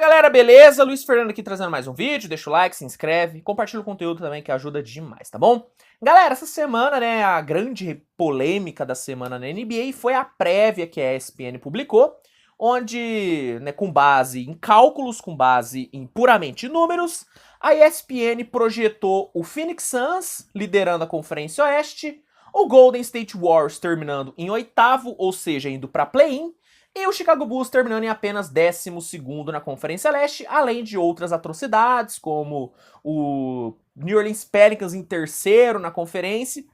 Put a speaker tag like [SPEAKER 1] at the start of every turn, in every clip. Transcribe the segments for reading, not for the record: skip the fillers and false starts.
[SPEAKER 1] galera, beleza? Luiz Fernando aqui trazendo mais um vídeo, deixa o like, se inscreve, compartilha o conteúdo também que ajuda demais, tá bom? Galera, essa semana, né, a grande polêmica da semana na NBA foi a prévia que a ESPN publicou, onde, né, com base em cálculos, com base em puramente números, a ESPN projetou o Phoenix Suns liderando a Conferência Oeste, o Golden State Warriors terminando em oitavo, ou seja, indo para play-in, e o Chicago Bulls terminando em apenas 12º na Conferência Leste, além de outras atrocidades, como o New Orleans Pelicans em terceiro na conferência,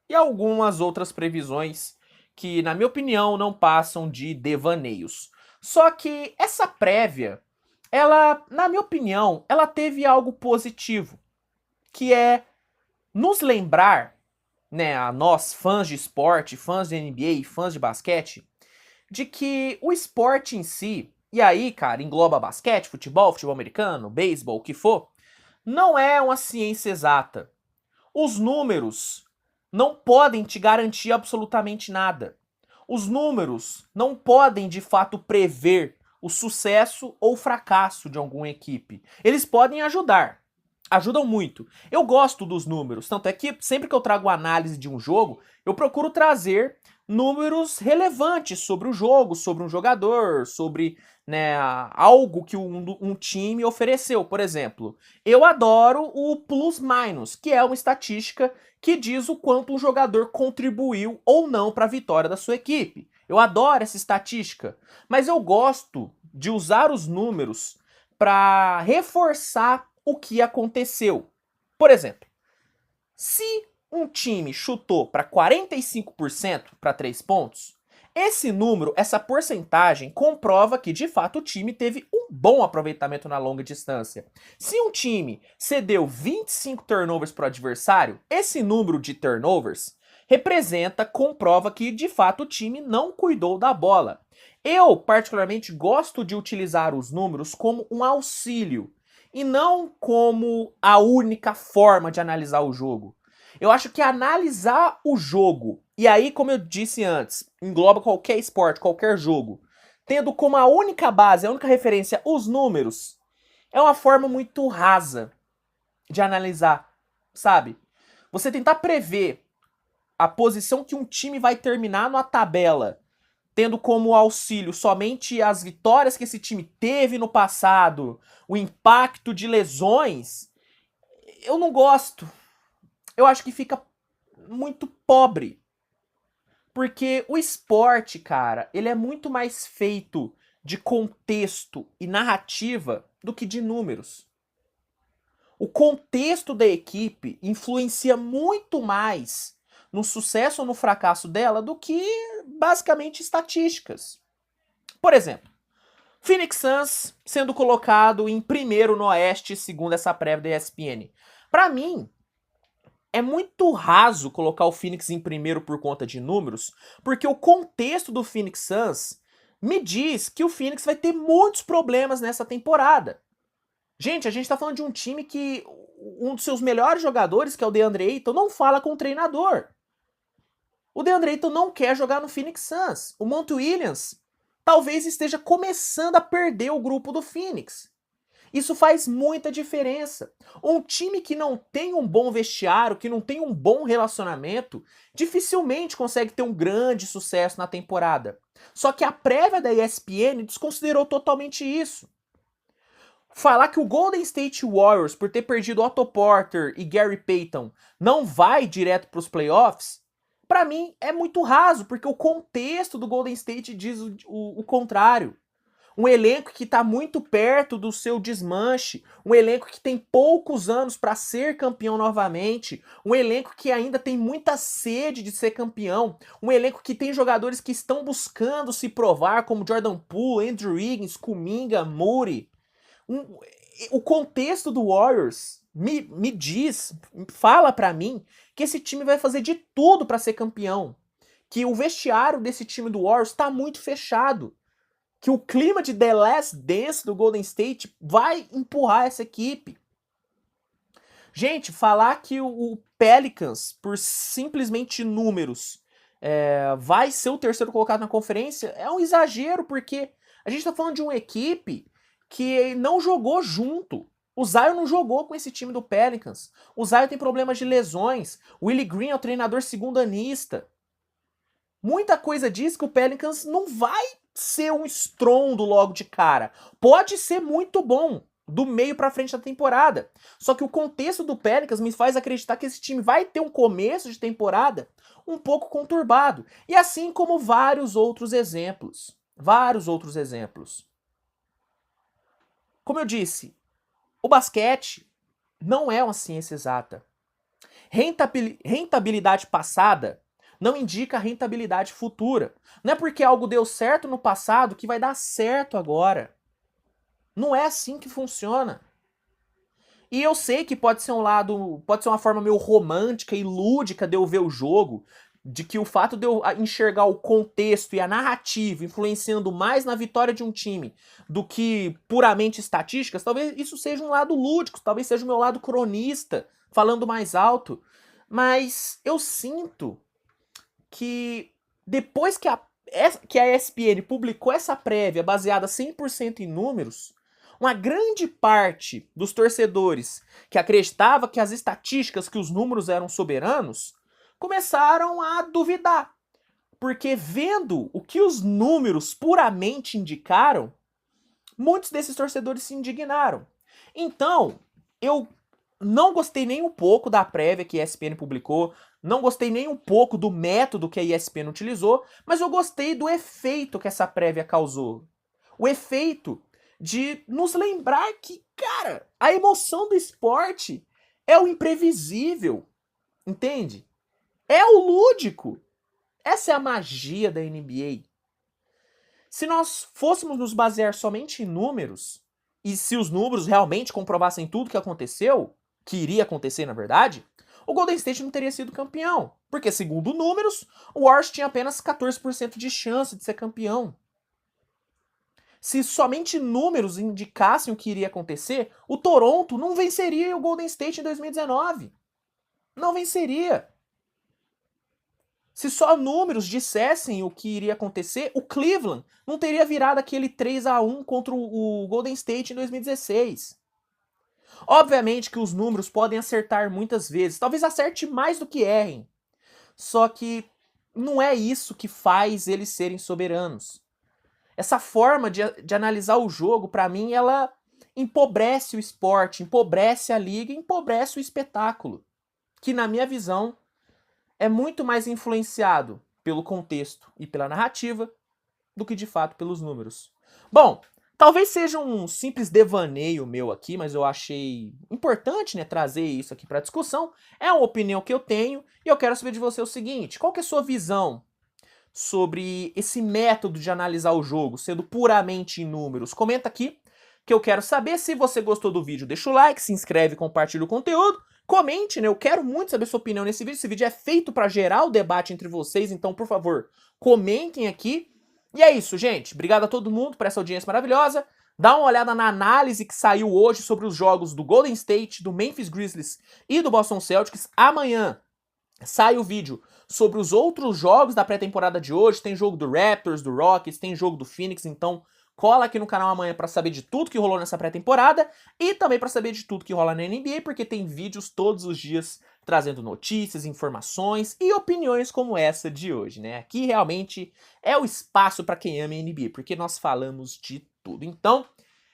[SPEAKER 1] e algumas outras previsões que, na minha opinião, não passam de devaneios. Só que essa prévia, ela, na minha opinião, ela teve algo positivo, que é nos lembrar, né, a nós fãs de esporte, fãs de NBA, fãs de basquete, de que o esporte em si, e aí, cara, engloba basquete, futebol americano, beisebol, o que for, não é uma ciência exata. Os números não podem te garantir absolutamente nada. Os números não podem, de fato, prever o sucesso ou fracasso de alguma equipe. Eles podem ajudar. Ajudam muito. Eu gosto dos números, tanto é que sempre que eu trago análise de um jogo, eu procuro trazer números relevantes sobre o jogo, sobre um jogador, sobre, né, algo que um time ofereceu. Por exemplo, eu adoro o plus-minus, que é uma estatística que diz o quanto um jogador contribuiu ou não para a vitória da sua equipe. Eu adoro essa estatística, mas eu gosto de usar os números para reforçar o que aconteceu. Por exemplo, se um time chutou para 45% para 3 pontos, esse número, essa porcentagem, comprova que de fato o time teve um bom aproveitamento na longa distância. Se um time cedeu 25 turnovers para o adversário, esse número de turnovers representa, comprova que de fato o time não cuidou da bola. Eu, particularmente, gosto de utilizar os números como um auxílio e não como a única forma de analisar o jogo. Eu acho que analisar o jogo, e aí, como eu disse antes, engloba qualquer esporte, qualquer jogo, tendo como a única base, a única referência, os números, é uma forma muito rasa de analisar, sabe? Você tentar prever a posição que um time vai terminar na tabela, tendo como auxílio somente as vitórias que esse time teve no passado, o impacto de lesões, eu não gosto. Eu acho que fica muito pobre. Porque o esporte, cara, ele é muito mais feito de contexto e narrativa do que de números. O contexto da equipe influencia muito mais no sucesso ou no fracasso dela do que basicamente estatísticas. Por exemplo, Phoenix Suns sendo colocado em primeiro no Oeste, segundo essa prévia da ESPN. Para mim, é muito raso colocar o Phoenix em primeiro por conta de números, porque o contexto do Phoenix Suns me diz que o Phoenix vai ter muitos problemas nessa temporada. Gente, a gente tá falando de um time que um dos seus melhores jogadores, que é o DeAndre Ayton, não fala com o treinador. O DeAndre Ayton não quer jogar no Phoenix Suns. O Monty Williams talvez esteja começando a perder o grupo do Phoenix. Isso faz muita diferença. Um time que não tem um bom vestiário, que não tem um bom relacionamento, dificilmente consegue ter um grande sucesso na temporada. Só que a prévia da ESPN desconsiderou totalmente isso. Falar que o Golden State Warriors, por ter perdido Otto Porter e Gary Payton, não vai direto para os playoffs, para mim é muito raso, porque o contexto do Golden State diz o contrário. Um elenco que está muito perto do seu desmanche, um elenco que tem poucos anos para ser campeão novamente, um elenco que ainda tem muita sede de ser campeão, um elenco que tem jogadores que estão buscando se provar, como Jordan Poole, Andrew Wiggins, Kuminga, Moody. O contexto do Warriors me diz, fala para mim, que esse time vai fazer de tudo para ser campeão, que o vestiário desse time do Warriors está muito fechado, que o clima de The Last Dance do Golden State vai empurrar essa equipe. Gente, falar que o Pelicans, por simplesmente números, vai ser o terceiro colocado na conferência é um exagero, porque a gente tá falando de uma equipe que não jogou junto. O Zion não jogou com esse time do Pelicans. O Zion tem problemas de lesões. O Willie Green é o treinador segundanista. Muita coisa diz que o Pelicans não vai ser um estrondo logo de cara. Pode ser muito bom do meio pra frente da temporada. Só que o contexto do Pelicans me faz acreditar que esse time vai ter um começo de temporada um pouco conturbado. E assim como vários outros exemplos. Vários outros exemplos. Como eu disse, o basquete não é uma ciência exata. Rentabilidade passada não indica rentabilidade futura. Não é porque algo deu certo no passado que vai dar certo agora. Não é assim que funciona. E eu sei que pode ser uma forma meio romântica e lúdica de eu ver o jogo, de que o fato de eu enxergar o contexto e a narrativa influenciando mais na vitória de um time do que puramente estatísticas, talvez isso seja um lado lúdico, talvez seja o meu lado cronista, falando mais alto. Mas eu sinto que depois que a ESPN publicou essa prévia baseada 100% em números, uma grande parte dos torcedores que acreditava que as estatísticas, que os números eram soberanos, começaram a duvidar. Porque vendo o que os números puramente indicaram, muitos desses torcedores se indignaram. Então, eu não gostei nem um pouco da prévia que a ESPN publicou, não gostei nem um pouco do método que a ESPN utilizou, mas eu gostei do efeito que essa prévia causou. O efeito de nos lembrar que, cara, a emoção do esporte é o imprevisível, entende? É o lúdico. Essa é a magia da NBA. Se nós fôssemos nos basear somente em números, e se os números realmente comprovassem tudo que aconteceu, que iria acontecer na verdade, o Golden State não teria sido campeão. Porque, segundo números, o Warriors tinha apenas 14% de chance de ser campeão. Se somente números indicassem o que iria acontecer, o Toronto não venceria o Golden State em 2019. Não venceria. Se só números dissessem o que iria acontecer, o Cleveland não teria virado aquele 3-1 contra o Golden State em 2016. Obviamente que os números podem acertar muitas vezes, talvez acerte mais do que errem. Só que não é isso que faz eles serem soberanos. Essa forma de analisar o jogo, pra mim, ela empobrece o esporte, empobrece a liga, empobrece o espetáculo. Que, na minha visão, é muito mais influenciado pelo contexto e pela narrativa do que, de fato, pelos números. Bom, talvez seja um simples devaneio meu aqui, mas eu achei importante, né, trazer isso aqui para discussão. É uma opinião que eu tenho e eu quero saber de você o seguinte: qual que é a sua visão sobre esse método de analisar o jogo, sendo puramente em números? Comenta aqui que eu quero saber. Se você gostou do vídeo, deixa o like, se inscreve, compartilha o conteúdo. Comente, né? Eu quero muito saber sua opinião nesse vídeo. Esse vídeo é feito para gerar o debate entre vocês, então, por favor, comentem aqui. E é isso, gente. Obrigado a todo mundo por essa audiência maravilhosa. Dá uma olhada na análise que saiu hoje sobre os jogos do Golden State, do Memphis Grizzlies e do Boston Celtics. Amanhã sai o vídeo sobre os outros jogos da pré-temporada de hoje. Tem jogo do Raptors, do Rockets, tem jogo do Phoenix, então cola aqui no canal amanhã para saber de tudo que rolou nessa pré-temporada e também para saber de tudo que rola na NBA, porque tem vídeos todos os dias trazendo notícias, informações e opiniões como essa de hoje, né? Aqui realmente é o espaço para quem ama a NBA, porque nós falamos de tudo. Então,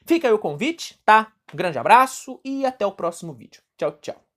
[SPEAKER 1] fica aí o convite, tá? Um grande abraço e até o próximo vídeo. Tchau, tchau.